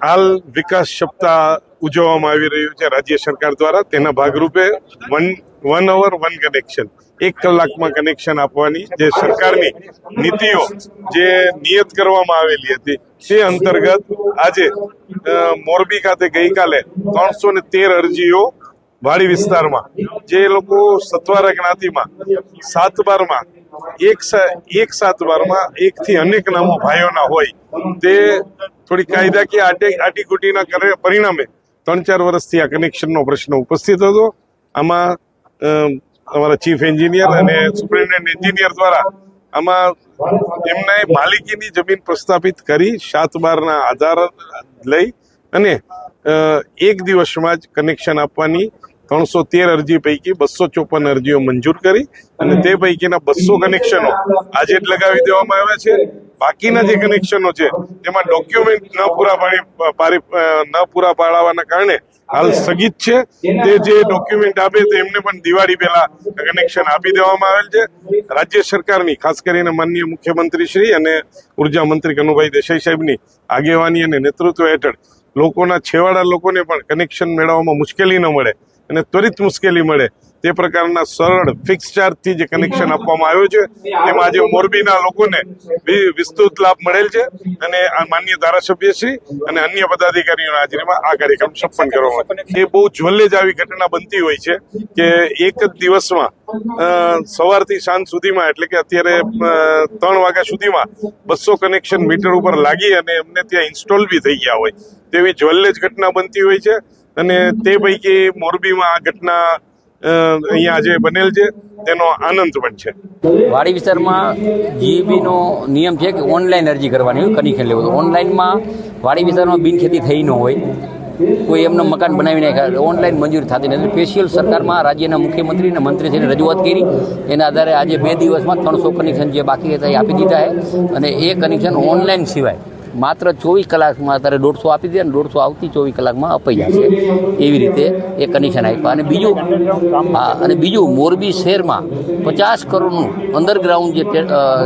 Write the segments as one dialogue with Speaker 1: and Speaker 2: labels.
Speaker 1: હાલ વિકાસ સપ્તાહ ઉજવવામાં આવી રહ્યું છે રાજ્ય સરકાર દ્વારા. તેના ભાગરૂપે વન અવર વન કનેક્શન, 1 કલાકમાં કનેક્શન આપવાની જે સરકારની નીતિઓ જે નિયત કરવામાં આવેલી હતી તે અંતર્ગત આજે મોરબી ખાતે ગઈકાલે 313 અરજીઓ વાડી વિસ્તારમાં, જે લોકો સત્વારા જ્ઞાતિમાં 7/12માં એક 7/12માં એકથી અનેક નામો ભાઈઓના હોય, તે થોડી કાયદાકીય આટીકૂટીના પરિણામે 3-4 વર્ષથી આ કનેક્શનનો પ્રશ્ન ઉપસ્થિત હતો. આમાં અમારા ચીફ એન્જિનિયર અને સુપ્રિન્ટેન્ડન્ટ એન્જિનિયર દ્વારા આમાં એમને માલિકીની જમીન પ્રસ્થાપિત કરી 7/12ના આધાર લઈ અને 1 દિવસમાં જ કનેક્શન આપવાની 313 અરજી પૈકી 254 અરજીઓ મંજૂર કરી અને તે પૈકીના 200 કનેક્શનો આજે જ લગાવી દેવામાં આવ્યા છે. બાકીના જે કનેક્શનો છે તેમાં ડોક્યુમેન્ટ ન પૂરા પાડવાના કારણે હાલ સ્થગિત છે. તે જે ડોક્યુમેન્ટ આપે તો એમને પણ દિવાળી પહેલા કનેક્શન આપી દેવામાં આવેલ છે. રાજ્ય સરકારની ખાસ કરીને માનનીય મુખ્યમંત્રી શ્રી અને ઉર્જા મંત્રી કનુભાઈ દેસાઈ સાહેબની આગેવાની અને નેતૃત્વ હેઠળ લોકોના છેવાડા લોકોને પણ કનેક્શન મેળવવામાં મુશ્કેલી ન મળે અને ત્વરિત મુશ્કેલી મળે તે પ્રકારના સરળ ફિક્સ ચાર્જથી જે કનેક્શન આપવામાં આવ્યું છે તેમાં આજે મોરબીના લોકોને વિસ્તૃત લાભ મળેલ છે અને આ માનનીય ધારાસભ્યશ્રી અને અન્ય પદાધિકારીઓની હાજરીમાં આ કાર્યક્રમ સંપન્ન કરવામાં એ બહુ જ્વલ્લે જ આવી ઘટના બનતી હોય છે કે એક જ દિવસમાં સવારથી સાંજ સુધીમાં, એટલે કે અત્યારે 3 વાગ્યા સુધીમાં 200 કનેક્શન મીટર ઉપર લાગી અને એમને ત્યાં ઇન્સ્ટોલ બી થઈ ગયા હોય તેવી જ્વલ્લે જ ઘટના બનતી હોય છે. અને તે પૈકી મોરબીમાં આ ઘટના અહીંયા આજે બનેલ છે તેનો આનંદ પણ છે.
Speaker 2: વાડી વિસ્તારમાં જીઈબીનો નિયમ છે કે ઓનલાઈન અરજી કરવાની હોય કનેક્શન લેવું. ઓનલાઈનમાં વાડી વિસ્તારમાં બિનખેતી થઈ ન હોય, કોઈ એમને મકાન બનાવી નાખ્યા, ઓનલાઈન મંજૂરી થતી નથી. સ્પેશિયલ સરકારમાં રાજ્યના મુખ્યમંત્રી અને મંત્રીશ્રીને રજૂઆત કરી, એના આધારે આજે 2 દિવસમાં 300 કનેક્શન જે બાકી હતા એ આપી દીધા છે અને એ કનેક્શન ઓનલાઈન સિવાય માત્ર 24 કલાકમાં અત્યારે 150 આપી દે અને 150 આવતી 24 કલાકમાં અપાઈ જશે, એવી રીતે એ કનેક્શન આપ્યા. અને બીજું મોરબી શહેરમાં 50 કરોડનું અંડરગ્રાઉન્ડ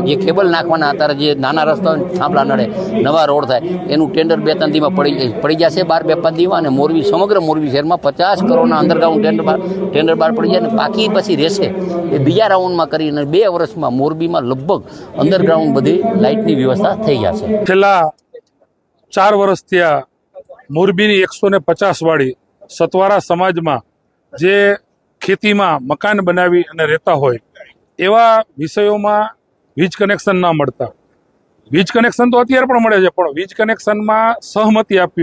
Speaker 2: જે કેબલ નાખવાના અત્યારે જે નાના રસ્તાઓ થાંભલા નડે, નવા રોડ થાય, એનું ટેન્ડર 2-3 દીમાં પડી જશે, 12-2-5 દીમાં. અને સમગ્ર મોરબી શહેરમાં 50 કરોડના અંડરગ્રાઉન્ડ ટેન્ડર બહાર પડી જાય અને બાકી પછી રહેશે એ બીજા રાઉન્ડમાં કરીને 2 વર્ષમાં મોરબીમાં લગભગ અંડરગ્રાઉન્ડ બધી લાઇટની વ્યવસ્થા થઈ જશે.
Speaker 3: છેલ્લા 4 વર્ષથી આ મોરબીની 150 વાળી સતવારા સમાજમાં જે ખેતીમાં મકાન બનાવી અને રહેતા હોય એવા વિષયોમાં વીજ કનેક્શન ના મળતા. વીજ કનેક્શન તો અત્યારે પણ મળે છે, પણ વીજ કનેક્શનમાં સહમતિ આપવી